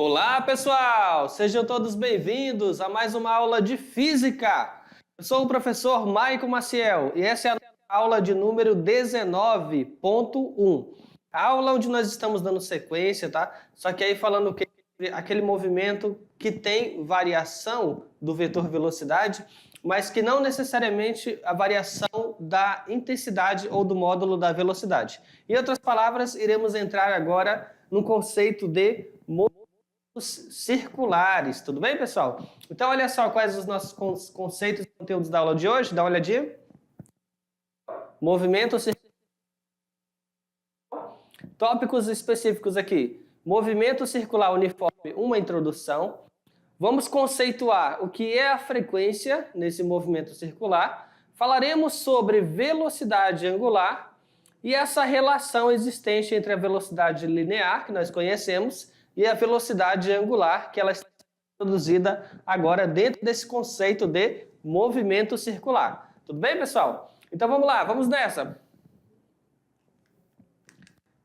Olá, pessoal! Sejam todos bem-vindos a mais uma aula de Física. Eu sou o professor Maico Maciel e essa é a aula de número 19.1. A aula onde nós estamos dando sequência, tá? Só que aí falando que aquele movimento que tem variação do vetor velocidade, mas que não necessariamente a variação da intensidade ou do módulo da velocidade. Em outras palavras, iremos entrar agora no conceito de circulares, tudo bem, pessoal? Então, olha só quais os nossos conceitos e conteúdos da aula de hoje, dá uma olhadinha. Movimento circular. Tópicos específicos aqui. Movimento circular uniforme, uma introdução. Vamos conceituar o que é a frequência nesse movimento circular. Falaremos sobre velocidade angular e essa relação existente entre a velocidade linear, que nós conhecemos, e a velocidade angular, que ela está introduzida agora dentro desse conceito de movimento circular. Tudo bem, pessoal? Então vamos lá, vamos nessa.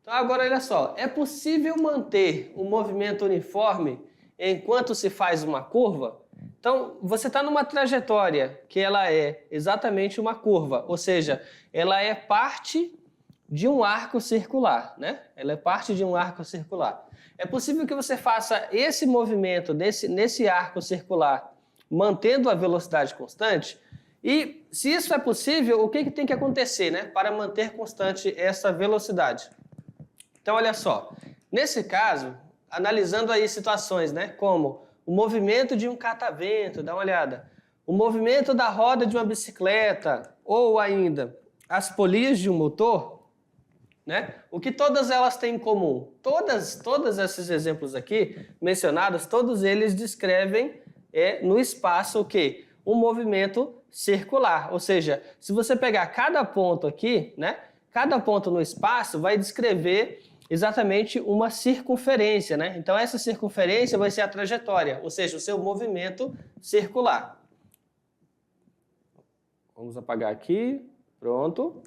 Então agora olha só, é possível manter um movimento uniforme enquanto se faz uma curva? Então você está numa trajetória que ela é exatamente uma curva, ou seja, ela é parte de um arco circular, né? Ela é parte de um arco circular. É possível que você faça esse movimento nesse arco circular mantendo a velocidade constante? E se isso é possível, o que tem que acontecer, né, para manter constante essa velocidade? Então, olha só. Nesse caso, analisando aí situações, né, como o movimento de um catavento, dá uma olhada, o movimento da roda de uma bicicleta ou ainda as polias de um motor, né? O que todas elas têm em comum? Todos esses exemplos aqui mencionados, todos eles descrevem no espaço o quê? Um movimento circular. Ou seja, se você pegar cada ponto aqui, né? Cada ponto no espaço vai descrever exatamente uma circunferência, né? Então essa circunferência vai ser a trajetória, ou seja, o seu movimento circular. Vamos apagar aqui. Pronto.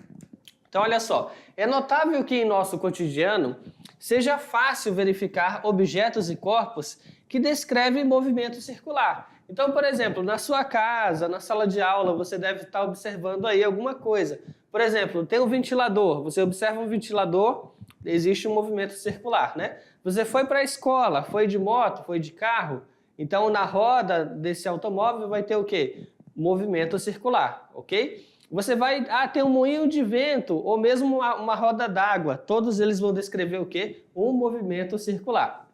Então, olha só, é notável que em nosso cotidiano seja fácil verificar objetos e corpos que descrevem movimento circular. Então, por exemplo, na sua casa, na sala de aula, você deve estar observando aí alguma coisa. Por exemplo, tem um ventilador, você observa um ventilador, existe um movimento circular, né? Você foi para a escola, foi de moto, foi de carro, então na roda desse automóvel vai ter o quê? Movimento circular, ok? Você vai, tem um moinho de vento ou mesmo uma roda d'água. Todos eles vão descrever o quê? Um movimento circular.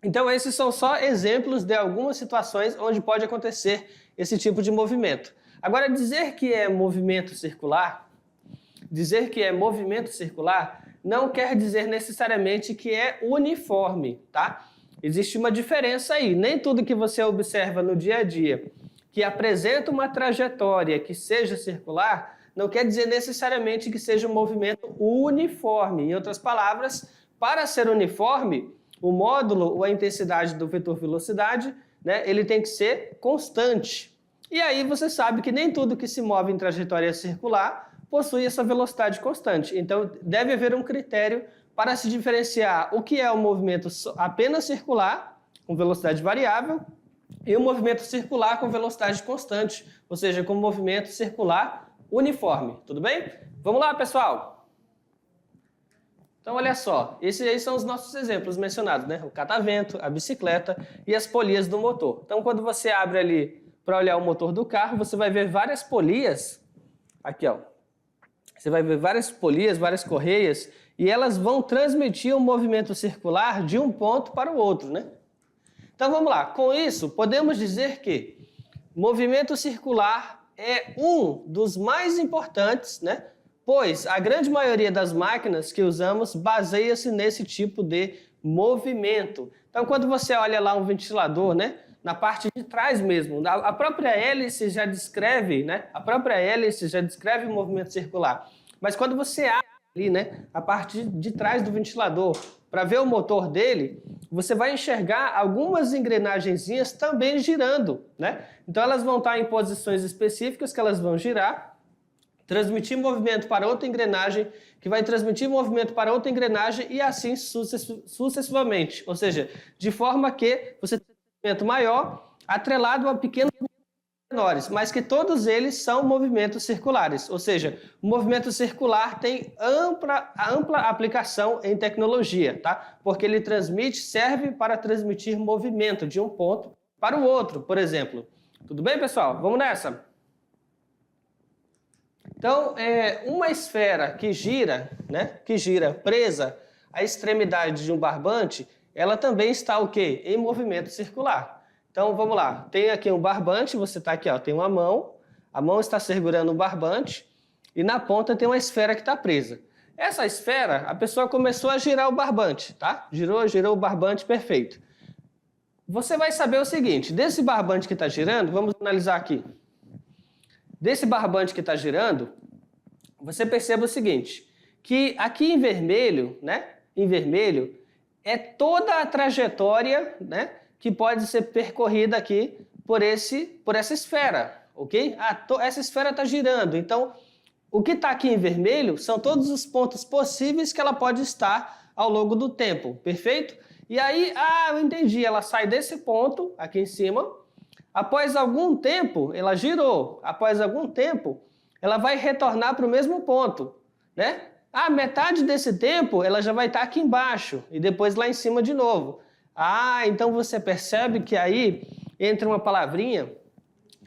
Então esses são só exemplos de algumas situações onde pode acontecer esse tipo de movimento. Agora dizer que é movimento circular não quer dizer necessariamente que é uniforme, tá? Existe uma diferença aí. Nem tudo que você observa no dia a dia que apresenta uma trajetória que seja circular, não quer dizer necessariamente que seja um movimento uniforme. Em outras palavras, para ser uniforme, o módulo ou a intensidade do vetor velocidade, né, ele tem que ser constante. E aí você sabe que nem tudo que se move em trajetória circular possui essa velocidade constante. Então, deve haver um critério para se diferenciar o que é um movimento apenas circular, com velocidade variável, e um movimento circular com velocidade constante, ou seja, com movimento circular uniforme. Tudo bem? Vamos lá, pessoal! Então, olha só, esses aí são os nossos exemplos mencionados, né? O catavento, a bicicleta e as polias do motor. Então, quando você abre ali para olhar o motor do carro, você vai ver várias polias, aqui ó, você vai ver várias polias, várias correias, e elas vão transmitir um movimento circular de um ponto para o outro, né? Então vamos lá, com isso podemos dizer que movimento circular é um dos mais importantes, né? Pois a grande maioria das máquinas que usamos baseia-se nesse tipo de movimento. Então quando você olha lá um ventilador, né? Na parte de trás mesmo, a própria hélice já descreve, né? A própria hélice já descreve o movimento circular. Mas quando você abre ali, né? A parte de trás do ventilador, para ver o motor dele, você vai enxergar algumas engrenagenzinhas também girando, né? Então elas vão estar em posições específicas que elas vão girar transmitir movimento para outra engrenagem, que vai transmitir movimento para outra engrenagem e assim sucessivamente. Ou seja, de forma que você tem um movimento maior atrelado a pequenos menores, mas que todos eles são movimentos circulares. Ou seja, o movimento circular tem ampla aplicação em tecnologia, tá? Porque ele serve para transmitir movimento de um ponto para o outro, por exemplo. Tudo bem, pessoal? Vamos nessa! Então, uma esfera que gira, né, presa à extremidade de um barbante, ela também está o quê? Em movimento circular. Então, vamos lá. Tem aqui um barbante, você está aqui, ó, tem uma mão, a mão está segurando um barbante e na ponta tem uma esfera que está presa. Essa esfera, a pessoa começou a girar o barbante, tá? Girou o barbante, perfeito. Você vai saber o seguinte, desse barbante que está girando, vamos analisar aqui. Desse barbante que está girando, você percebe o seguinte, que aqui em vermelho, né? Em vermelho, é toda a trajetória, né? Que pode ser percorrida aqui por essa esfera, ok? Essa esfera está girando, então o que está aqui em vermelho são todos os pontos possíveis que ela pode estar ao longo do tempo, perfeito? E aí, eu entendi, ela sai desse ponto aqui em cima, após algum tempo ela girou, após algum tempo ela vai retornar para o mesmo ponto, né? Metade desse tempo ela já vai estar aqui embaixo e depois lá em cima de novo. Então você percebe que aí entra uma palavrinha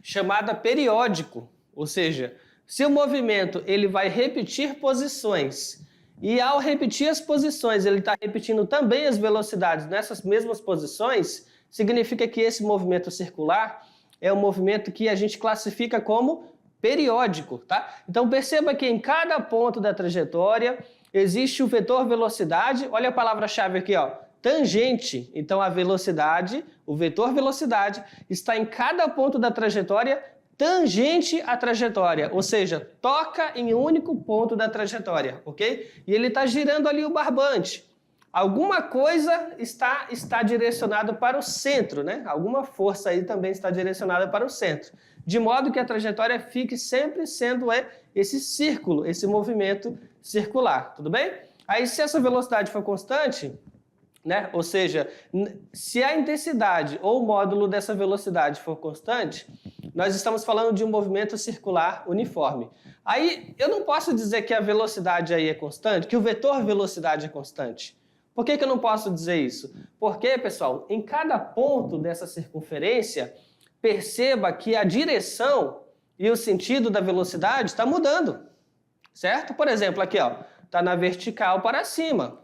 chamada periódico, ou seja, se o movimento ele vai repetir posições e ao repetir as posições ele está repetindo também as velocidades nessas mesmas posições, significa que esse movimento circular é um movimento que a gente classifica como periódico, tá? Então perceba que em cada ponto da trajetória existe o vetor velocidade, olha a palavra-chave aqui, ó. Tangente, então a velocidade, o vetor velocidade, está em cada ponto da trajetória tangente à trajetória, ou seja, toca em um único ponto da trajetória, ok? E ele está girando ali o barbante. Alguma coisa está direcionada para o centro, né? Alguma força aí também está direcionada para o centro, de modo que a trajetória fique sempre sendo esse círculo, esse movimento circular, tudo bem? Aí se essa velocidade for constante, né? Ou seja, se a intensidade ou o módulo dessa velocidade for constante, nós estamos falando de um movimento circular uniforme. Aí eu não posso dizer que a velocidade aí é constante, que o vetor velocidade é constante. Por que eu não posso dizer isso? Porque, pessoal, em cada ponto dessa circunferência, perceba que a direção e o sentido da velocidade está mudando, certo? Por exemplo, aqui, ó, está na vertical para cima.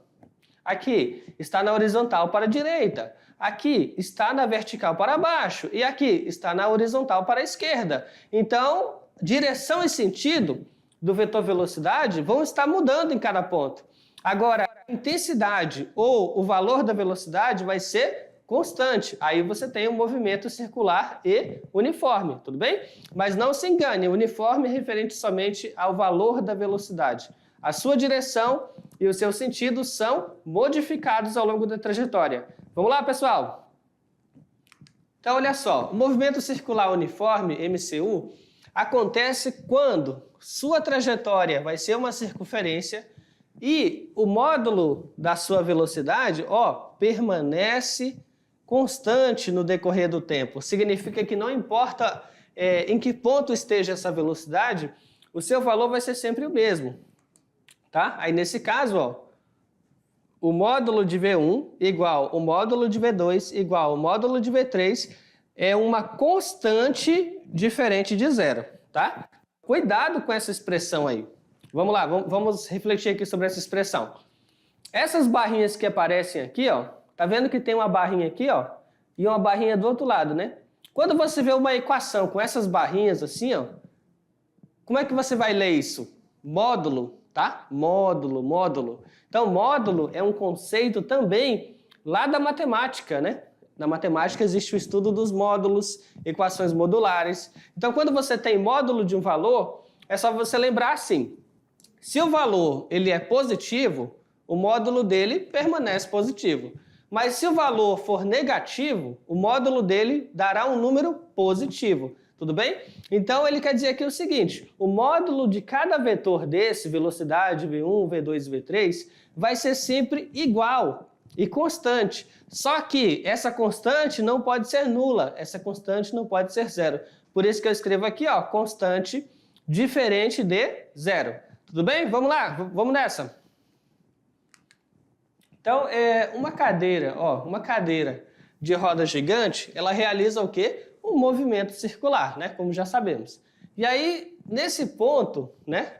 Aqui está na horizontal para a direita, aqui está na vertical para baixo e aqui está na horizontal para a esquerda. Então, direção e sentido do vetor velocidade vão estar mudando em cada ponto. Agora, a intensidade ou o valor da velocidade vai ser constante. Aí você tem um movimento circular e uniforme, tudo bem? Mas não se engane, uniforme é referente somente ao valor da velocidade. A sua direção e o seu sentido são modificados ao longo da trajetória. Vamos lá, pessoal? Então, olha só, o movimento circular uniforme, MCU, acontece quando sua trajetória vai ser uma circunferência e o módulo da sua velocidade, permanece constante no decorrer do tempo. Significa que não importa em que ponto esteja essa velocidade, o seu valor vai ser sempre o mesmo. Tá? Aí nesse caso, o módulo de V1 igual o módulo de V2 igual o módulo de V3 é uma constante diferente de zero, tá? Cuidado com essa expressão aí. Vamos lá, vamos refletir aqui sobre essa expressão. Essas barrinhas que aparecem aqui, tá vendo que tem uma barrinha aqui, e uma barrinha do outro lado, né? Quando você vê uma equação com essas barrinhas assim, como é que você vai ler isso? Módulo, tá? Módulo. Então, módulo é um conceito também lá da matemática, né? Na matemática existe o estudo dos módulos, equações modulares. Então, quando você tem módulo de um valor, é só você lembrar assim, se o valor ele é positivo, o módulo dele permanece positivo. Mas se o valor for negativo, o módulo dele dará um número positivo. Tudo bem? Então, ele quer dizer aqui o seguinte, o módulo de cada vetor desse, velocidade V1, V2 e V3, vai ser sempre igual e constante. Só que essa constante não pode ser nula, essa constante não pode ser zero. Por isso que eu escrevo aqui, ó, constante diferente de zero. Tudo bem? Vamos lá, vamos nessa. Então, uma cadeira de roda gigante, ela realiza o quê? Um movimento circular, né? Como já sabemos. E aí, nesse ponto, né,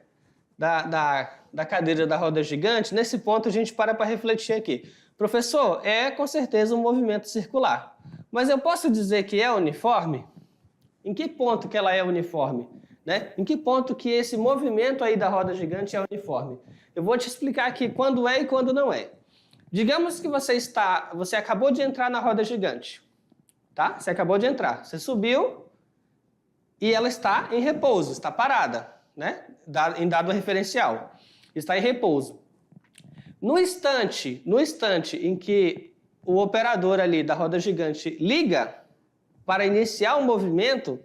da cadeira da roda gigante, nesse ponto a gente para refletir aqui. Professor, com certeza um movimento circular. Mas eu posso dizer que é uniforme? Em que ponto que ela é uniforme? Né? Em que ponto que esse movimento aí da roda gigante é uniforme? Eu vou te explicar aqui quando é e quando não é. Digamos que você acabou de entrar na roda gigante, tá? Você acabou de entrar, você subiu e ela está em repouso, está parada, né? Em dado referencial, está em repouso. No instante em que o operador ali da roda gigante liga para iniciar o movimento,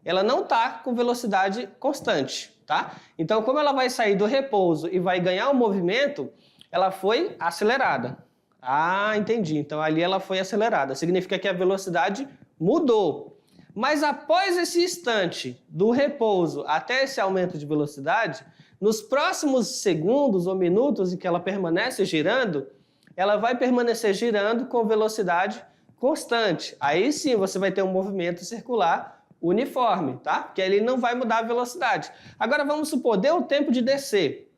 ela não está com velocidade constante, tá? Então, como ela vai sair do repouso e vai ganhar o movimento, ela foi acelerada. Ah, entendi. Então, ali ela foi acelerada. Significa que a velocidade mudou. Mas após esse instante do repouso até esse aumento de velocidade, nos próximos segundos ou minutos em que ela permanece girando, ela vai permanecer girando com velocidade constante. Aí sim você vai ter um movimento circular uniforme, tá? Porque ele não vai mudar a velocidade. Agora vamos supor, deu o tempo de descer.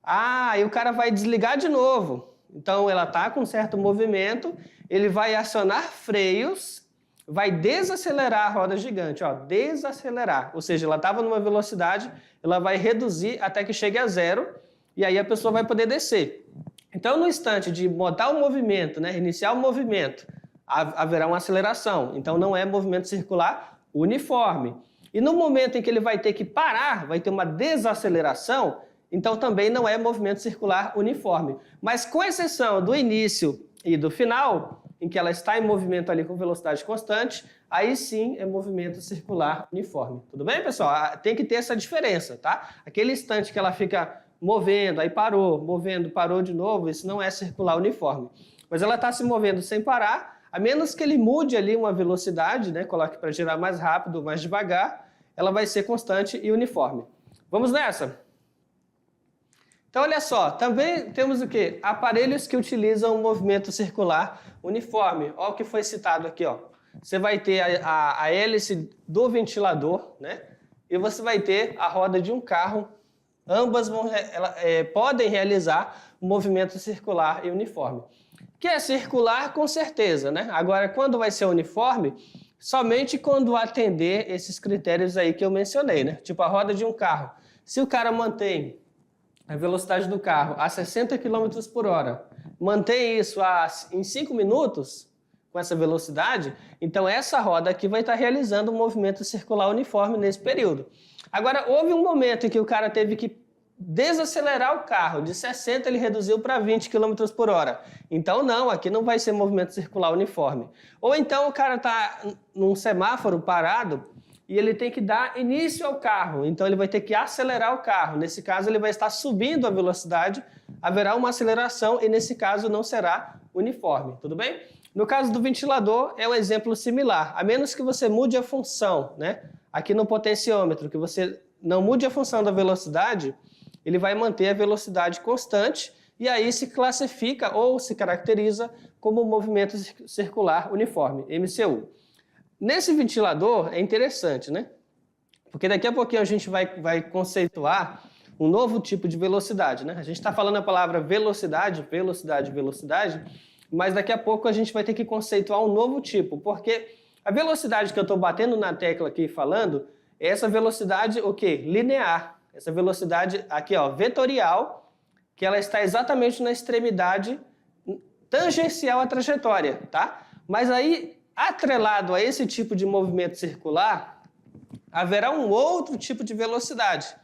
Ah, e o cara vai desligar de novo. Então ela está com certo movimento, ele vai acionar freios, vai desacelerar a roda gigante, ó, desacelerar. Ou seja, ela estava numa velocidade, ela vai reduzir até que chegue a zero, e aí a pessoa vai poder descer. Então no instante de botar o movimento, né, iniciar o movimento, haverá uma aceleração. Então não é movimento circular uniforme. E no momento em que ele vai ter que parar, vai ter uma desaceleração, então também não é movimento circular uniforme. Mas com exceção do início e do final, em que ela está em movimento ali com velocidade constante, aí sim é movimento circular uniforme. Tudo bem, pessoal? Tem que ter essa diferença, tá? Aquele instante que ela fica movendo, aí parou, movendo, parou de novo, isso não é circular uniforme. Mas ela está se movendo sem parar, a menos que ele mude ali uma velocidade, né, coloque para girar mais rápido, mais devagar, ela vai ser constante e uniforme. Vamos nessa? Então, olha só, também temos o quê? Aparelhos que utilizam o movimento circular uniforme. Olha o que foi citado aqui, ó. Você vai ter a hélice do ventilador, né? E você vai ter a roda de um carro. Ambas podem realizar o movimento circular e uniforme. Que é circular, com certeza, né? Agora, quando vai ser uniforme? Somente quando atender esses critérios aí que eu mencionei, né? Tipo a roda de um carro. Se o cara mantém a velocidade do carro a 60 km por hora, mantém isso em 5 minutos, com essa velocidade, então essa roda aqui vai estar realizando um movimento circular uniforme nesse período. Agora, houve um momento em que o cara teve que desacelerar o carro, de 60 ele reduziu para 20 km por hora. Então não, aqui não vai ser movimento circular uniforme. Ou então o cara está num semáforo parado e ele tem que dar início ao carro, então ele vai ter que acelerar o carro. Nesse caso ele vai estar subindo a velocidade, haverá uma aceleração e nesse caso não será uniforme, tudo bem? No caso do ventilador é um exemplo similar, a menos que você mude a função, né? Aqui no potenciômetro, que você não mude a função da velocidade, ele vai manter a velocidade constante e aí se classifica ou se caracteriza como movimento circular uniforme, MCU. Nesse ventilador é interessante, né? Porque daqui a pouquinho a gente vai conceituar um novo tipo de velocidade, né? A gente está falando a palavra velocidade, mas daqui a pouco a gente vai ter que conceituar um novo tipo, porque a velocidade que eu estou batendo na tecla aqui falando é essa velocidade, o quê? Linear. Essa velocidade aqui, ó, vetorial, que ela está exatamente na extremidade tangencial à trajetória, tá? Mas aí, atrelado a esse tipo de movimento circular, haverá um outro tipo de velocidade.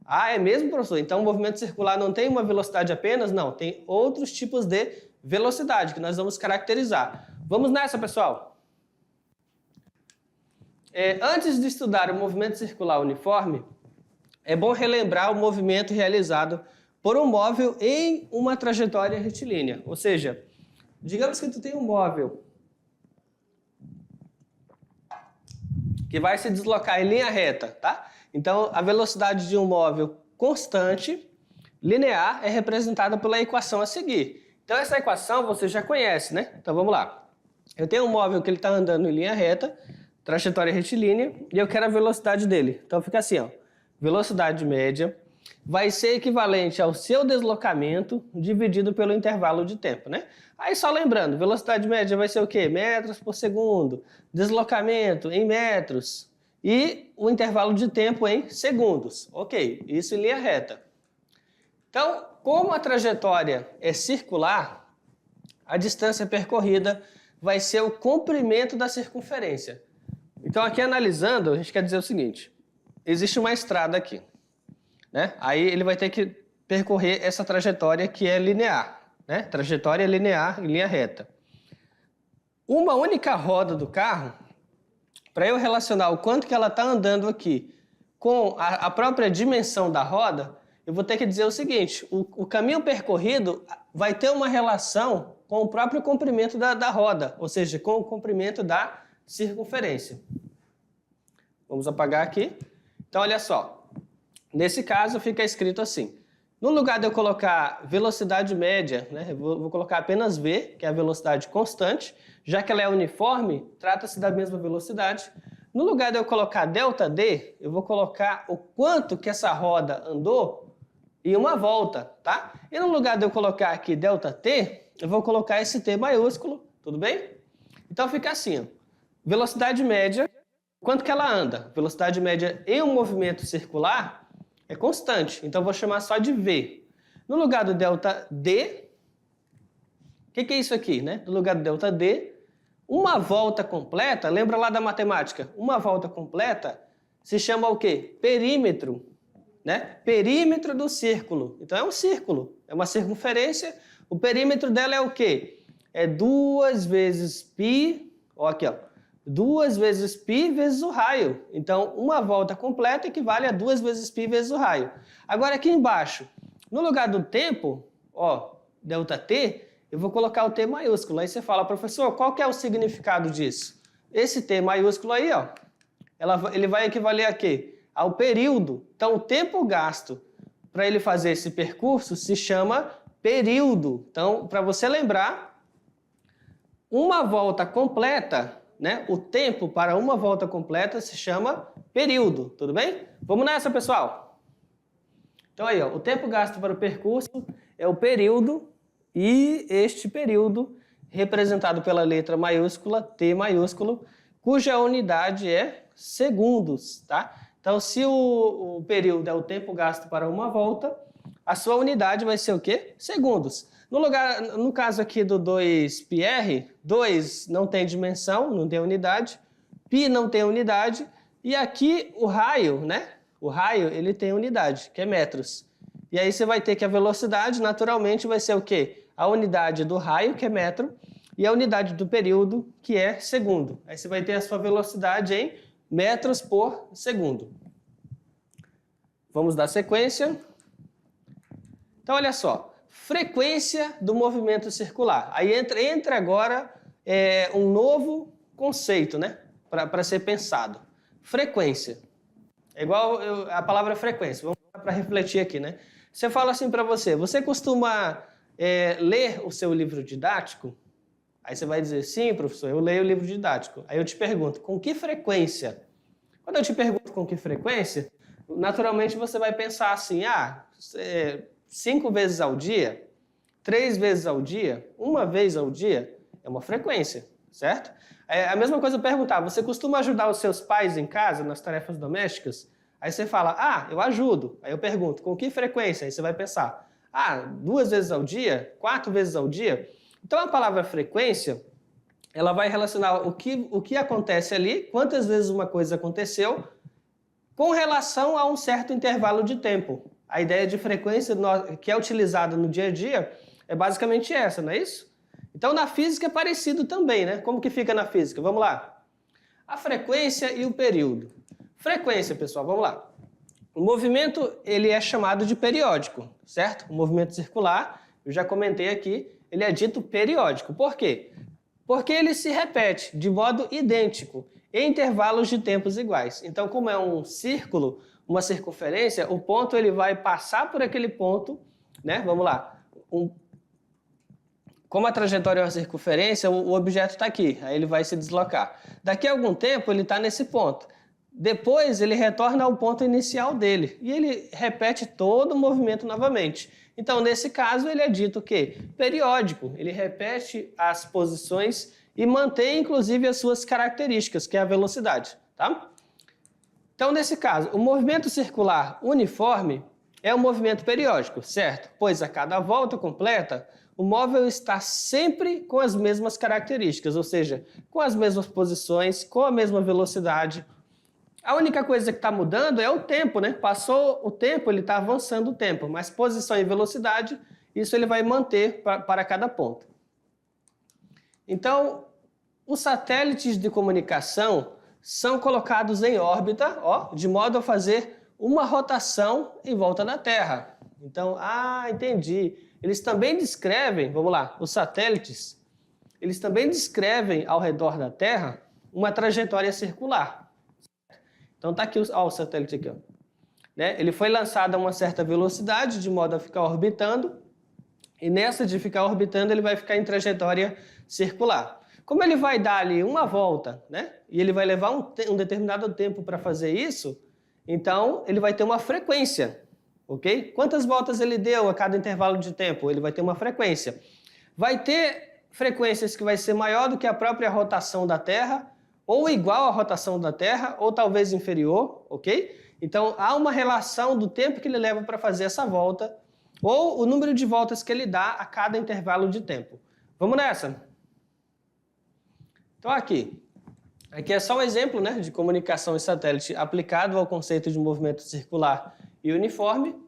Ah, é mesmo, professor? Então o movimento circular não tem uma velocidade apenas? Não, tem outros tipos de velocidade que nós vamos caracterizar. Vamos nessa, pessoal? Antes de estudar o movimento circular uniforme, é bom relembrar o movimento realizado por um móvel em uma trajetória retilínea. Ou seja, digamos que tu tem um móvel que vai se deslocar em linha reta, tá? Então, a velocidade de um móvel constante, linear, é representada pela equação a seguir. Então, essa equação você já conhece, né? Então, vamos lá. Eu tenho um móvel que ele está andando em linha reta, trajetória retilínea, e eu quero a velocidade dele. Então, fica assim, ó. Velocidade média vai ser equivalente ao seu deslocamento dividido pelo intervalo de tempo, né? Aí só lembrando, velocidade média vai ser o quê? Metros por segundo, deslocamento em metros e o intervalo de tempo em segundos. Ok, isso em linha reta. Então, como a trajetória é circular, a distância percorrida vai ser o comprimento da circunferência. Então, aqui analisando, a gente quer dizer o seguinte, existe uma estrada aqui, né? Aí ele vai ter que percorrer essa trajetória que é linear, né? Trajetória linear em linha reta. Uma única roda do carro, para eu relacionar o quanto que ela está andando aqui com a própria dimensão da roda, eu vou ter que dizer o seguinte, o caminho percorrido vai ter uma relação com o próprio comprimento da roda, ou seja, com o comprimento da circunferência. Vamos apagar aqui. Então, olha só. Nesse caso, fica escrito assim. No lugar de eu colocar velocidade média, né, eu vou colocar apenas V, que é a velocidade constante, já que ela é uniforme, trata-se da mesma velocidade. No lugar de eu colocar ΔD, eu vou colocar o quanto que essa roda andou em uma volta, tá? E no lugar de eu colocar aqui ΔT, eu vou colocar esse T maiúsculo, tudo bem? Então fica assim, ó. Velocidade média, quanto que ela anda? Velocidade média em um movimento circular é constante, então eu vou chamar só de V. No lugar do ΔD, o que é isso aqui, né? No lugar do ΔD, uma volta completa, lembra lá da matemática? Uma volta completa se chama o quê? Perímetro, né? Perímetro do círculo. Então é um círculo, é uma circunferência. O perímetro dela é o quê? É 2 vezes π, ó aqui, ó. 2 vezes π vezes o raio. Então, uma volta completa equivale a 2 vezes π vezes o raio. Agora, aqui embaixo, no lugar do tempo, ó, ΔT, eu vou colocar o T maiúsculo. Aí você fala, professor, qual que é o significado disso? Esse T maiúsculo aí, ó, ele vai equivaler a quê? Ao período. Então, o tempo gasto para ele fazer esse percurso se chama período. Então, para você lembrar, uma volta completa, né? O tempo para uma volta completa se chama período, tudo bem? Vamos nessa, pessoal? Então aí, ó, o tempo gasto para o percurso é o período e este período representado pela letra maiúscula, T maiúsculo, cuja unidade é segundos, tá? Então, se o período é o tempo gasto para uma volta, a sua unidade vai ser o quê? Segundos. No caso aqui do 2πr, 2 não tem dimensão, não tem unidade, π não tem unidade, e aqui o raio, né? O raio, ele tem unidade, que é metros. E aí você vai ter que a velocidade, naturalmente, vai ser o quê? A unidade do raio, que é metro, e a unidade do período, que é segundo. Aí você vai ter a sua velocidade em metros por segundo. Vamos dar sequência. Então, olha só. Frequência do movimento circular. Aí entra agora um novo conceito, né? Para ser pensado. Frequência. É igual a palavra frequência. Vamos para refletir aqui, né? Você fala assim para você costuma ler o seu livro didático? Aí você vai dizer, sim, professor, eu leio o livro didático. Aí eu te pergunto, com que frequência? Quando eu te pergunto com que frequência, naturalmente você vai pensar assim, 5 vezes ao dia, 3 vezes ao dia, 1 vez ao dia, é uma frequência, certo? É a mesma coisa eu perguntar, você costuma ajudar os seus pais em casa, nas tarefas domésticas? Aí você fala, eu ajudo. Aí eu pergunto, com que frequência? Aí você vai pensar, 2 vezes ao dia, 4 vezes ao dia? Então a palavra frequência, ela vai relacionar o que acontece ali, quantas vezes uma coisa aconteceu, com relação a um certo intervalo de tempo. A ideia de frequência que é utilizada no dia a dia é basicamente essa, não é isso? Então, na física é parecido também, né? Como que fica na física? Vamos lá. A frequência e o período. Frequência, pessoal, vamos lá. O movimento, ele é chamado de periódico, certo? O movimento circular, eu já comentei aqui, ele é dito periódico. Por quê? Porque ele se repete de modo idêntico, em intervalos de tempos iguais. Então, como é um círculo, uma circunferência, o ponto ele vai passar por aquele ponto, né? Vamos lá. Como a trajetória é uma circunferência, o objeto está aqui, aí ele vai se deslocar. Daqui a algum tempo ele está nesse ponto. Depois ele retorna ao ponto inicial dele e ele repete todo o movimento novamente. Então, nesse caso, ele é dito que periódico, ele repete as posições e mantém inclusive as suas características, que é a velocidade, tá? Então, nesse caso, o movimento circular uniforme é um movimento periódico, certo? Pois a cada volta completa, o móvel está sempre com as mesmas características, ou seja, com as mesmas posições, com a mesma velocidade. A única coisa que está mudando é o tempo, né? Passou o tempo, ele está avançando o tempo, mas posição e velocidade, isso ele vai manter para cada ponto. Então, os satélites de comunicação são colocados em órbita, ó, de modo a fazer uma rotação em volta da Terra. Então, entendi. Eles também descrevem, vamos lá, os satélites, eles também descrevem ao redor da Terra uma trajetória circular. Então tá aqui o satélite aqui, ó. Né? Ele foi lançado a uma certa velocidade, de modo a ficar orbitando, e nessa de ficar orbitando ele vai ficar em trajetória circular. Como ele vai dar ali uma volta, né? E ele vai levar um determinado tempo para fazer isso, então ele vai ter uma frequência, ok? Quantas voltas ele deu a cada intervalo de tempo? Ele vai ter uma frequência. Vai ter frequências que vai ser maior do que a própria rotação da Terra, ou igual à rotação da Terra, ou talvez inferior, ok? Então, há uma relação do tempo que ele leva para fazer essa volta, ou o número de voltas que ele dá a cada intervalo de tempo. Vamos nessa? Então, aqui é só um exemplo, né, de comunicação em satélite aplicado ao conceito de movimento circular e uniforme.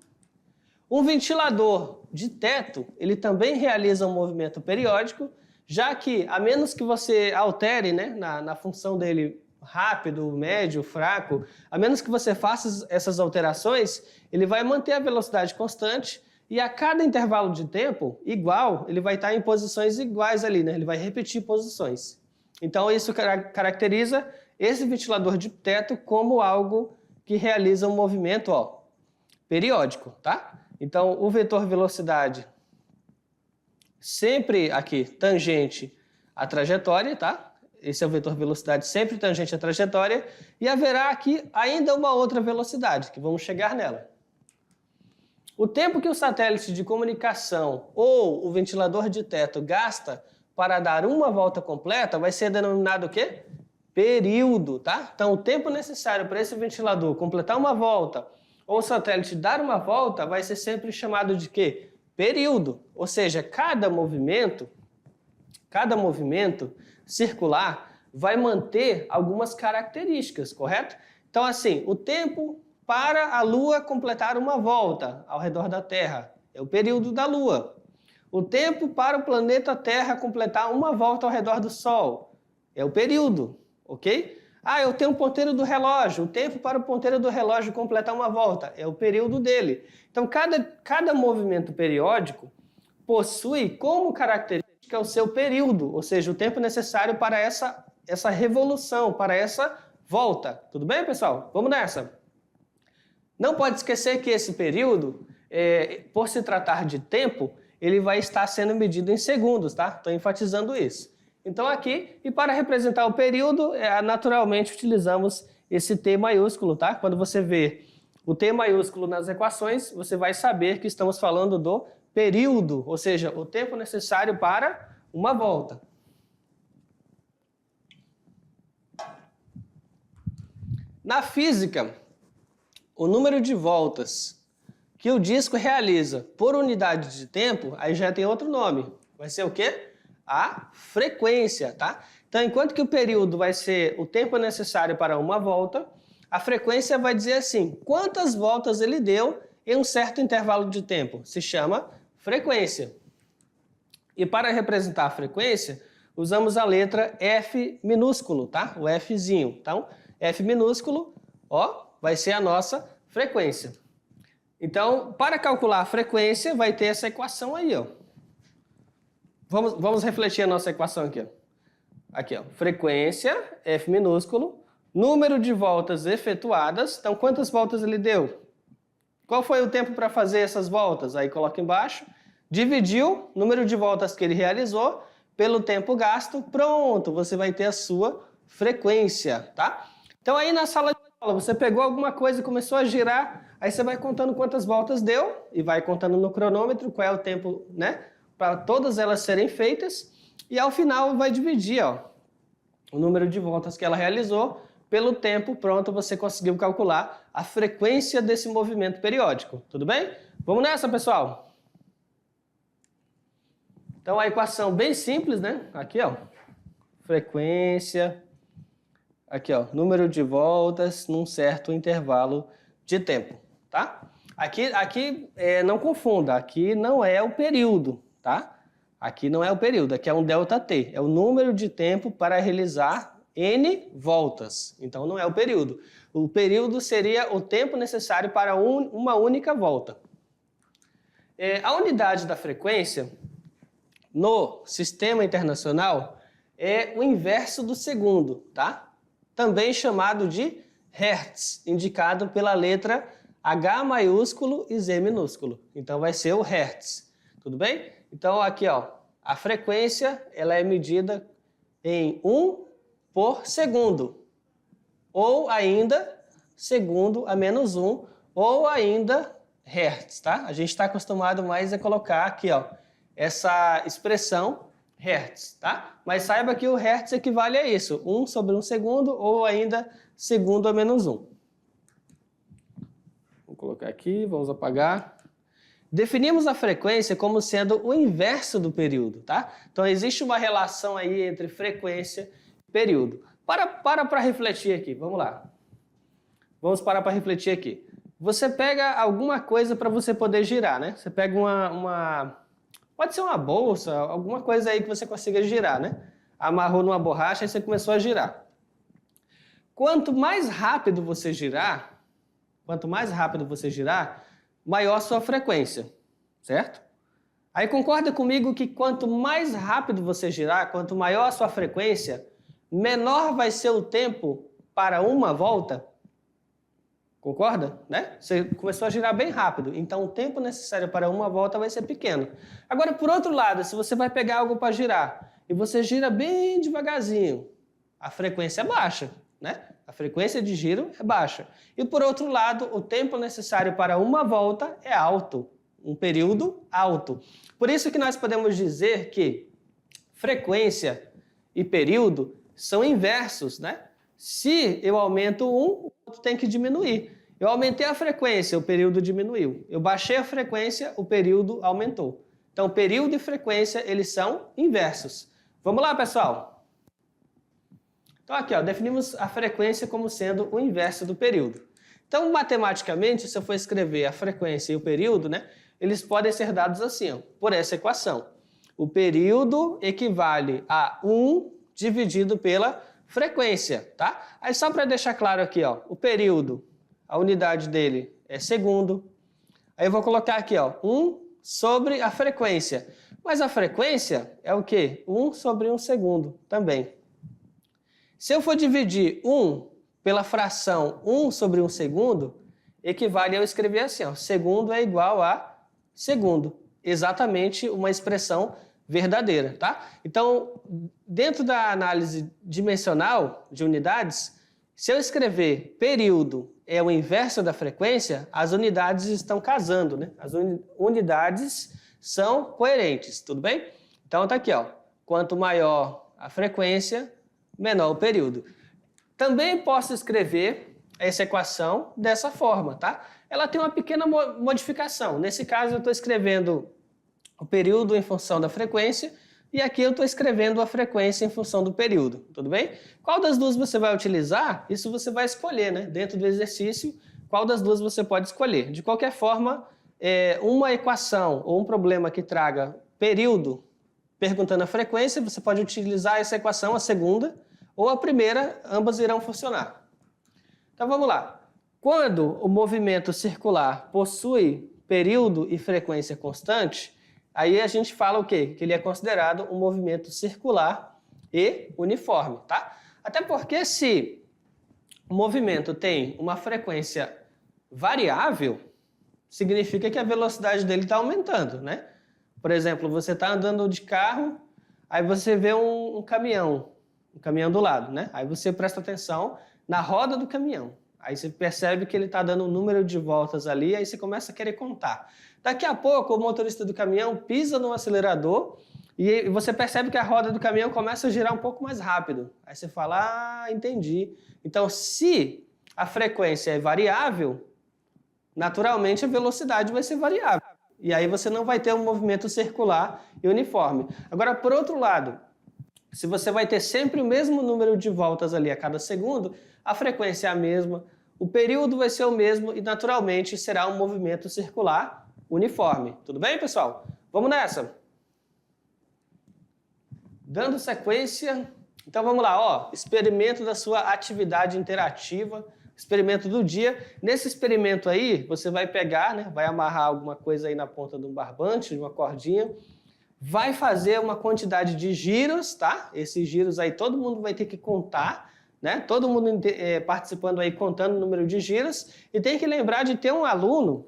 Um ventilador de teto, ele também realiza um movimento periódico, já que, a menos que você altere, né, na função dele rápido, médio, fraco, a menos que você faça essas alterações, ele vai manter a velocidade constante e a cada intervalo de tempo igual, ele vai estar em posições iguais ali, né? Ele vai repetir posições. Então, isso caracteriza esse ventilador de teto como algo que realiza um movimento, ó, periódico, tá? Então, o vetor velocidade sempre aqui tangente à trajetória, tá? Esse é o vetor velocidade sempre tangente à trajetória. E haverá aqui ainda uma outra velocidade, que vamos chegar nela. O tempo que o satélite de comunicação ou o ventilador de teto gasta para dar uma volta completa vai ser denominado o quê? Período, tá? Então, o tempo necessário para esse ventilador completar uma volta ou o satélite dar uma volta vai ser sempre chamado de quê? Período, ou seja, cada movimento circular vai manter algumas características, correto? Então, assim, o tempo para a Lua completar uma volta ao redor da Terra é o período da Lua. O tempo para o planeta Terra completar uma volta ao redor do Sol é o período, ok? Eu tenho um ponteiro do relógio. O tempo para o ponteiro do relógio completar uma volta é o período dele. Então, cada movimento periódico possui como característica o seu período, ou seja, o tempo necessário para essa revolução, para essa volta. Tudo bem, pessoal? Vamos nessa. Não pode esquecer que esse período, por se tratar de tempo, ele vai estar sendo medido em segundos, tá? Estou enfatizando isso. Então aqui, e para representar o período, naturalmente utilizamos esse T maiúsculo, tá? Quando você vê o T maiúsculo nas equações, você vai saber que estamos falando do período, ou seja, o tempo necessário para uma volta. Na física, o número de voltas que o disco realiza por unidade de tempo, aí já tem outro nome. Vai ser o quê? A frequência, tá? Então, enquanto que o período vai ser o tempo necessário para uma volta, a frequência vai dizer assim, quantas voltas ele deu em um certo intervalo de tempo. Se chama frequência. E para representar a frequência, usamos a letra F minúsculo, tá? O Fzinho. Então, F minúsculo, ó, vai ser a nossa frequência. Então, para calcular a frequência, vai ter essa equação aí, ó. Vamos refletir a nossa equação aqui, ó. Aqui, ó. Frequência, F minúsculo, número de voltas efetuadas. Então, quantas voltas ele deu? Qual foi o tempo para fazer essas voltas? Aí coloca embaixo. Dividiu o número de voltas que ele realizou pelo tempo gasto. Pronto, você vai ter a sua frequência, tá? Então, aí na sala de aula, você pegou alguma coisa e começou a girar, aí você vai contando quantas voltas deu e vai contando no cronômetro qual é o tempo, né? Para todas elas serem feitas, e ao final vai dividir, ó, o número de voltas que ela realizou pelo tempo. Pronto, você conseguiu calcular a frequência desse movimento periódico, tudo bem? Vamos nessa, pessoal? Então, a equação bem simples, né? Aqui, ó, frequência, aqui, ó, número de voltas num certo intervalo de tempo, tá? Aqui não confunda, aqui não é o período, tá? Aqui não é o período, aqui é um ΔT, é o número de tempo para realizar N voltas, então não é o período. O período seria o tempo necessário para uma única volta. A unidade da frequência no sistema internacional é o inverso do segundo, tá? Também chamado de Hertz, indicado pela letra H maiúsculo e Z minúsculo. Então vai ser o Hertz, tudo bem? Então aqui, ó, a frequência ela é medida em 1 por segundo, ou ainda segundo a menos 1, ou ainda Hertz, tá? A gente está acostumado mais a colocar aqui, ó, essa expressão Hertz, tá? Mas saiba que o Hertz equivale a isso, 1 sobre 1 segundo, ou ainda segundo a menos 1. Vou colocar aqui, vamos apagar. Definimos a frequência como sendo o inverso do período, tá? Então existe uma relação aí entre frequência e período. Para refletir aqui, vamos lá. Vamos parar para refletir aqui. Você pega alguma coisa para você poder girar, né? Você pega pode ser uma bolsa, alguma coisa aí que você consiga girar, né? Amarrou numa borracha e você começou a girar. Quanto mais rápido você girar, maior a sua frequência, certo? Aí concorda comigo que quanto mais rápido você girar, quanto maior a sua frequência, menor vai ser o tempo para uma volta? Concorda? Né? Você começou a girar bem rápido, então o tempo necessário para uma volta vai ser pequeno. Agora, por outro lado, se você vai pegar algo para girar e você gira bem devagarzinho, a frequência é baixa, né? A frequência de giro é baixa. E por outro lado, o tempo necessário para uma volta é alto, um período alto. Por isso que nós podemos dizer que frequência e período são inversos, né? Se eu aumento um, o outro tem que diminuir. Eu aumentei a frequência, o período diminuiu. Eu baixei a frequência, o período aumentou. Então, período e frequência, eles são inversos. Vamos lá, pessoal? Então, aqui, ó, definimos a frequência como sendo o inverso do período. Então, matematicamente, se eu for escrever a frequência e o período, né, eles podem ser dados assim, ó, por essa equação. O período equivale a 1 dividido pela frequência, tá? Aí, só para deixar claro aqui, ó, o período, a unidade dele é segundo. Aí eu vou colocar aqui, ó, 1 sobre a frequência. Mas a frequência é o quê? 1 sobre 1 segundo também. Se eu for dividir 1 pela fração 1 sobre 1 segundo, equivale a eu escrever assim, ó, segundo é igual a segundo. Exatamente uma expressão verdadeira, tá? Então, dentro da análise dimensional de unidades, se eu escrever período é o inverso da frequência, as unidades estão casando, né? As unidades são coerentes, tudo bem? Então, tá aqui, ó, quanto maior a frequência, menor o período. Também posso escrever essa equação dessa forma, tá? Ela tem uma pequena modificação. Nesse caso, eu estou escrevendo o período em função da frequência e aqui eu estou escrevendo a frequência em função do período, tudo bem? Qual das duas você vai utilizar? Isso você vai escolher, né? Dentro do exercício, qual das duas você pode escolher. De qualquer forma, uma equação ou um problema que traga período perguntando a frequência, você pode utilizar essa equação, a segunda ou a primeira, ambas irão funcionar. Então vamos lá. Quando o movimento circular possui período e frequência constante, aí a gente fala o quê? Que ele é considerado um movimento circular e uniforme, tá? Até porque se o movimento tem uma frequência variável, significa que a velocidade dele está aumentando, né? Por exemplo, você está andando de carro, aí você vê um caminhão do lado, né? Aí você presta atenção na roda do caminhão. Aí você percebe que ele está dando um número de voltas ali, aí você começa a querer contar. Daqui a pouco, o motorista do caminhão pisa no acelerador e você percebe que a roda do caminhão começa a girar um pouco mais rápido. Aí você fala, entendi. Então, se a frequência é variável, naturalmente a velocidade vai ser variável. E aí você não vai ter um movimento circular e uniforme. Agora, por outro lado, se você vai ter sempre o mesmo número de voltas ali a cada segundo, a frequência é a mesma, o período vai ser o mesmo e naturalmente será um movimento circular uniforme. Tudo bem, pessoal? Vamos nessa! Dando sequência, então vamos lá, ó, experimento da sua atividade interativa, experimento do dia. Nesse experimento aí, você vai pegar, né, vai amarrar alguma coisa aí na ponta de um barbante, de uma cordinha, vai fazer uma quantidade de giros, tá? Esses giros aí todo mundo vai ter que contar, né? Todo mundo participando aí contando o número de giros e tem que lembrar de ter um aluno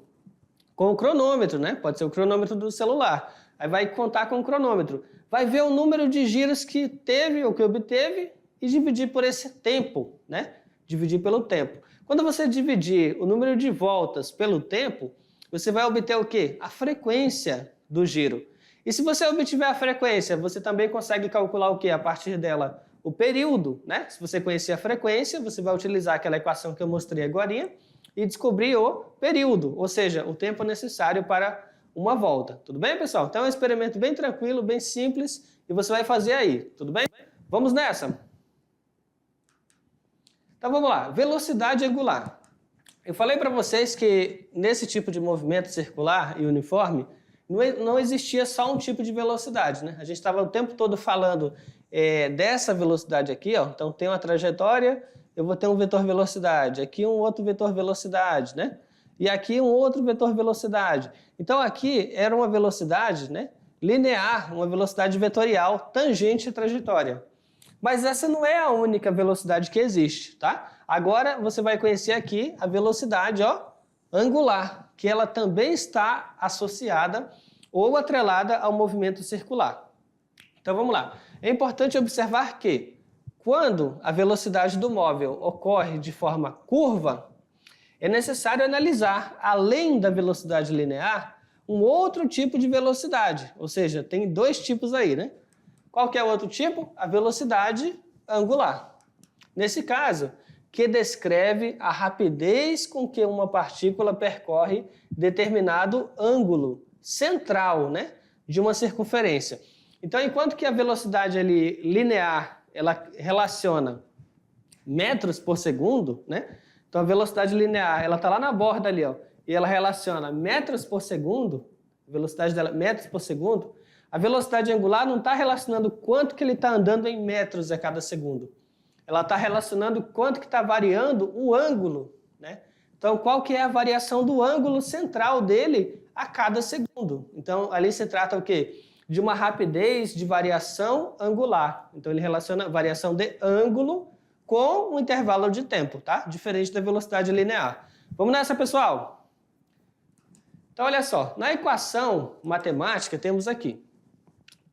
com o cronômetro, né? Pode ser o cronômetro do celular. Aí vai contar com o cronômetro. Vai ver o número de giros que teve ou que obteve e dividir por esse tempo, né? Dividir pelo tempo. Quando você dividir o número de voltas pelo tempo, você vai obter o quê? A frequência do giro. E se você obtiver a frequência, você também consegue calcular o quê? A partir dela, o período, né? Se você conhecer a frequência, você vai utilizar aquela equação que eu mostrei agora e descobrir o período, ou seja, o tempo necessário para uma volta. Tudo bem, pessoal? Então é um experimento bem tranquilo, bem simples e você vai fazer aí. Tudo bem? Vamos nessa? Então vamos lá. Velocidade angular. Eu falei para vocês que nesse tipo de movimento circular e uniforme, não existia só um tipo de velocidade, né? A gente estava o tempo todo falando dessa velocidade aqui, ó. Então tem uma trajetória, eu vou ter um vetor velocidade, aqui um outro vetor velocidade, né? E aqui um outro vetor velocidade. Então aqui era uma velocidade, né, linear, uma velocidade vetorial tangente à trajetória. Mas essa não é a única velocidade que existe, tá? Agora você vai conhecer aqui a velocidade, ó, angular, que ela também está associada ou atrelada ao movimento circular. Então vamos lá. É importante observar que quando a velocidade do móvel ocorre de forma curva, é necessário analisar, além da velocidade linear, um outro tipo de velocidade. Ou seja, tem dois tipos aí, né? Qual que é o outro tipo? A velocidade angular. Nesse caso, que descreve a rapidez com que uma partícula percorre determinado ângulo central, né, de uma circunferência. Então, enquanto que a velocidade ali, linear, ela relaciona metros por segundo, né? Então, a velocidade linear, ela está lá na borda ali, ó, e ela relaciona metros por segundo, a velocidade dela, metros por segundo. A velocidade angular não está relacionando quanto que ele está andando em metros a cada segundo. Ela está relacionando quanto que está variando o ângulo, né? Então, qual que é a variação do ângulo central dele a cada segundo. Então, ali se trata o quê? De uma rapidez de variação angular. Então, ele relaciona a variação de ângulo com um intervalo de tempo, tá? Diferente da velocidade linear. Vamos nessa, pessoal? Então, olha só. Na equação matemática, temos aqui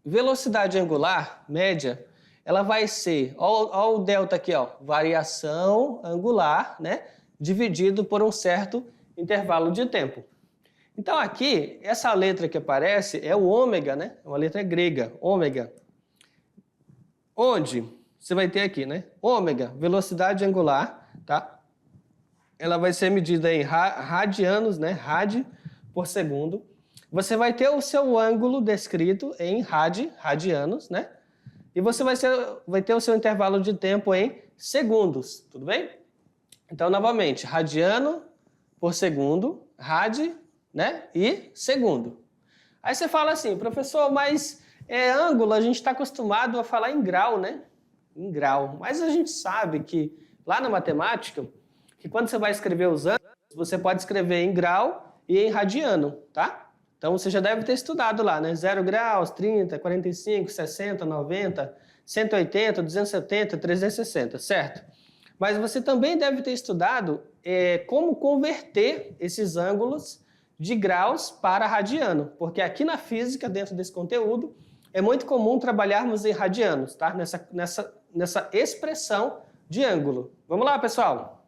velocidade angular média, ela vai ser, ó o delta aqui, ó, variação angular, né, dividido por um certo intervalo de tempo. Então aqui, essa letra que aparece é o ômega, né, é uma letra grega, ômega. Onde você vai ter aqui, né, ômega, velocidade angular, tá? Ela vai ser medida em radianos, né, rad por segundo. Você vai ter o seu ângulo descrito em radianos, né? E você vai ter o seu intervalo de tempo em segundos, tudo bem? Então, novamente, radiano por segundo, rad, né? E segundo. Aí você fala assim, professor, mas Ângulo, a gente está acostumado a falar em grau, né? Em grau. Mas a gente sabe que lá na matemática, que quando você vai escrever os ângulos, você pode escrever em grau e em radiano, tá? Então você já deve ter estudado lá, né? 0 graus, 30, 45, 60, 90, 180, 270, 360, certo? Mas você também deve ter estudado como converter esses ângulos de graus para radiano, porque aqui na física, dentro desse conteúdo, é muito comum trabalharmos em radianos, tá? Nessa expressão de ângulo. Vamos lá, pessoal?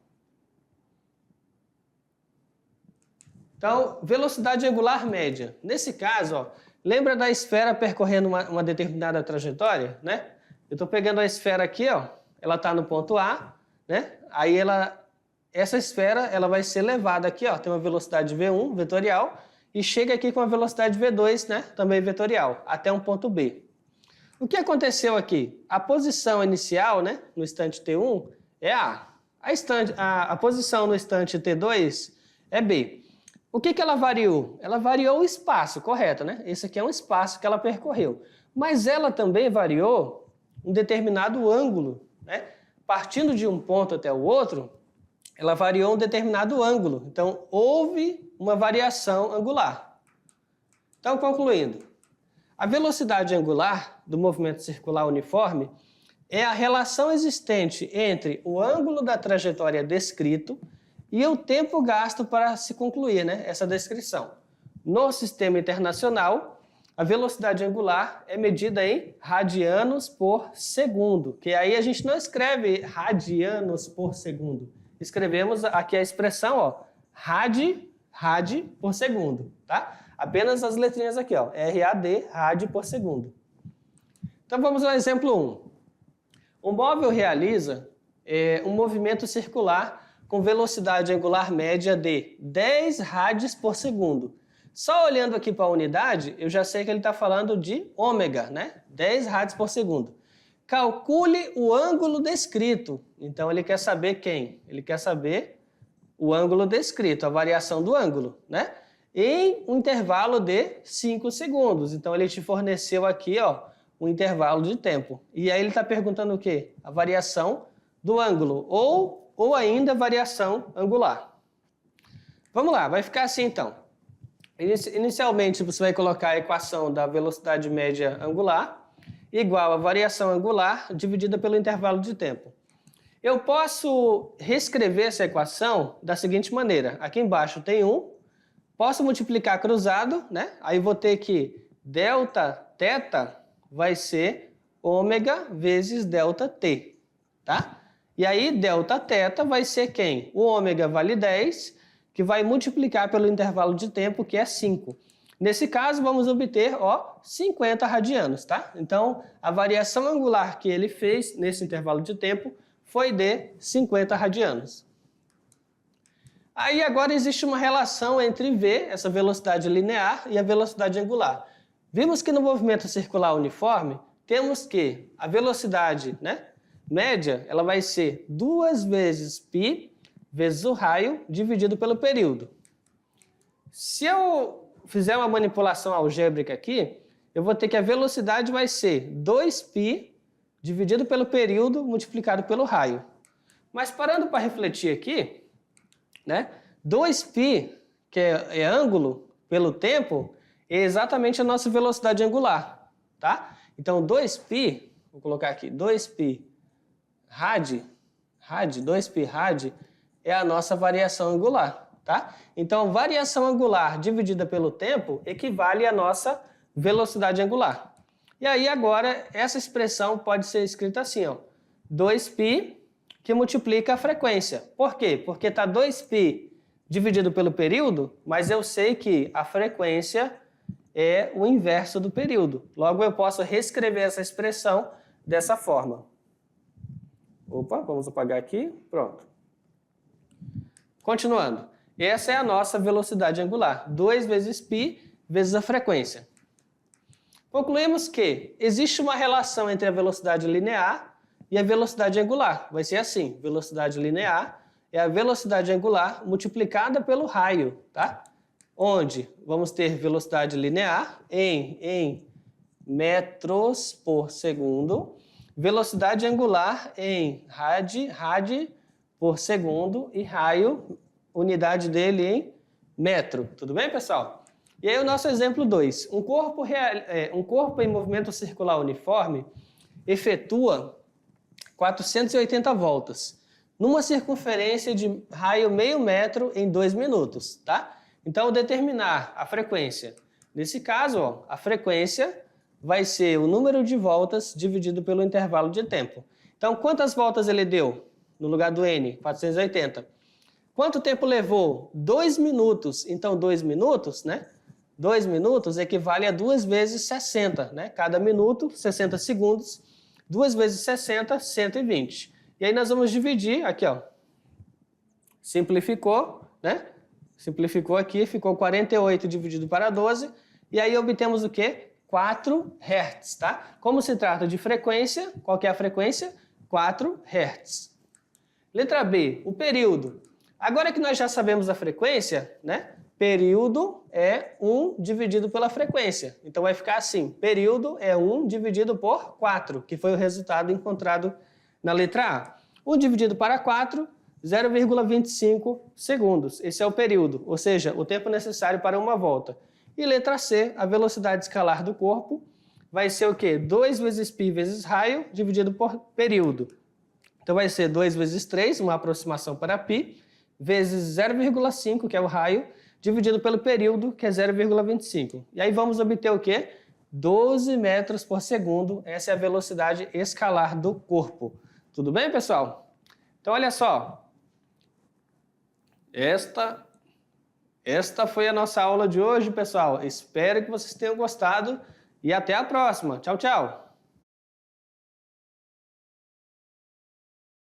Então, velocidade angular média. Nesse caso, ó, lembra da esfera percorrendo uma determinada trajetória, né? Eu estou pegando a esfera aqui, ó, ela está no ponto A, né? Aí essa esfera ela vai ser levada aqui, ó, tem uma velocidade V1, vetorial, e chega aqui com a velocidade V2, né, também vetorial, até um ponto B. O que aconteceu aqui? A posição inicial, né, no instante T1 é A. A posição no instante T2 é B. O que ela variou? Ela variou o espaço, correto, né? Esse aqui é um espaço que ela percorreu. Mas ela também variou um determinado ângulo, né? Partindo de um ponto até o outro, ela variou um determinado ângulo. Então, houve uma variação angular. Então, concluindo, a velocidade angular do movimento circular uniforme é a relação existente entre o ângulo da trajetória descrito e o tempo gasto para se concluir, né, essa descrição. No sistema internacional, a velocidade angular é medida em radianos por segundo, que aí a gente não escreve radianos por segundo. Escrevemos aqui a expressão, ó, rad por segundo, tá? Apenas as letrinhas aqui, ó, RAD, rad por segundo. Então vamos ao exemplo 1. Um móvel realiza um movimento circular com velocidade angular média de 10 rads por segundo. Só olhando aqui para a unidade, eu já sei que ele está falando de ômega, né? 10 rads por segundo. Calcule o ângulo descrito. Então, ele quer saber quem? Ele quer saber o ângulo descrito, a variação do ângulo, né? Em um intervalo de 5 segundos. Então, ele te forneceu aqui, ó, um intervalo de tempo. E aí ele está perguntando o quê? A variação do ângulo ou ainda variação angular. Vamos lá, vai ficar assim então. Inicialmente, você vai colocar a equação da velocidade média angular igual a variação angular dividida pelo intervalo de tempo. Eu posso reescrever essa equação da seguinte maneira. Aqui embaixo tem 1, posso multiplicar cruzado, né? Aí vou ter que delta θ vai ser ômega vezes delta t, tá? E aí delta θ vai ser quem? O ômega vale 10, que vai multiplicar pelo intervalo de tempo, que é 5. Nesse caso, vamos obter, ó, 50 radianos, tá? Então, a variação angular que ele fez nesse intervalo de tempo foi de 50 radianos. Aí agora existe uma relação entre V, essa velocidade linear, e a velocidade angular. Vimos que no movimento circular uniforme, temos que a velocidade, né, média, ela vai ser 2 vezes π vezes o raio dividido pelo período. Se eu fizer uma manipulação algébrica aqui, eu vou ter que a velocidade vai ser 2π dividido pelo período multiplicado pelo raio. Mas parando para refletir aqui, né, 2π, que é ângulo pelo tempo, é exatamente a nossa velocidade angular, tá? Então 2π, vou colocar aqui, 2π rad, 2π rad é a nossa variação angular, tá? Então, variação angular dividida pelo tempo equivale à nossa velocidade angular. E aí, agora, essa expressão pode ser escrita assim, ó, 2π que multiplica a frequência. Por quê? Porque está 2π dividido pelo período, mas eu sei que a frequência é o inverso do período. Logo, eu posso reescrever essa expressão dessa forma. Opa, vamos apagar aqui. Pronto. Continuando, essa é a nossa velocidade angular, 2 vezes π vezes a frequência. Concluímos que existe uma relação entre a velocidade linear e a velocidade angular. Vai ser assim, velocidade linear é a velocidade angular multiplicada pelo raio, tá? Onde vamos ter velocidade linear em metros por segundo, velocidade angular em rad por segundo e raio, unidade dele em metro. Tudo bem, pessoal? E aí o nosso exemplo 2. Um corpo em movimento circular uniforme efetua 480 voltas numa circunferência de raio meio metro em 2 minutos, tá? Então, determinar a frequência. Nesse caso, ó, a frequência vai ser o número de voltas dividido pelo intervalo de tempo. Então, quantas voltas ele deu no lugar do N? 480. Quanto tempo levou? 2 minutos. Então, 2 minutos, né? 2 minutos equivale a 2 vezes 60, né? Cada minuto, 60 segundos. 2 vezes 60, 120. E aí nós vamos dividir, aqui ó, simplificou, né? Simplificou aqui, ficou 48 dividido para 12, e aí obtemos o quê? 4 Hz, tá? Como se trata de frequência, qual que é a frequência? 4 Hz. Letra B, o período. Agora que nós já sabemos a frequência, né? Período é 1 dividido pela frequência. Então vai ficar assim, período é 1 dividido por 4, que foi o resultado encontrado na letra A. 1 dividido para 4, 0,25 segundos. Esse é o período, ou seja, o tempo necessário para uma volta. E letra C, a velocidade escalar do corpo, vai ser o quê? 2 vezes π vezes raio dividido por período. Então vai ser 2 vezes 3, uma aproximação para π, vezes 0,5, que é o raio, dividido pelo período, que é 0,25. E aí vamos obter o quê? 12 metros por segundo. Essa é a velocidade escalar do corpo. Tudo bem, pessoal? Então, olha só. Esta foi a nossa aula de hoje, pessoal. Espero que vocês tenham gostado e até a próxima. Tchau, tchau.